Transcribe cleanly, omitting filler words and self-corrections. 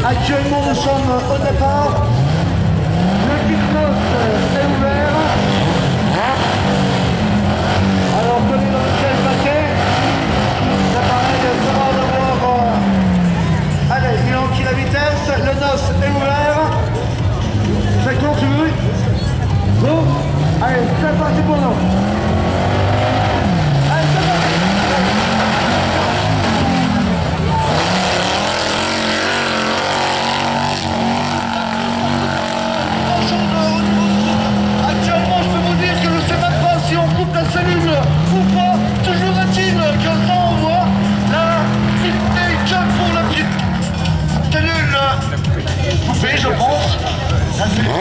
Actuellement, nous sommes au départ. Le kick-off est ouvert. Alors, tenez dans lequel paquet. C'est pareil, ça va devoir... Allez, il enquille la vitesse. Le NOS est ouvert. Ça continue. Bon, allez, c'est parti pour nous. Allez, c'est parti. Actuellement, je peux vous dire que je ne sais même pas si on coupe la cellule ou pas. Toujours est-il que quand on voit la unité que pour la petite cellule coupée, je pense. La cellule...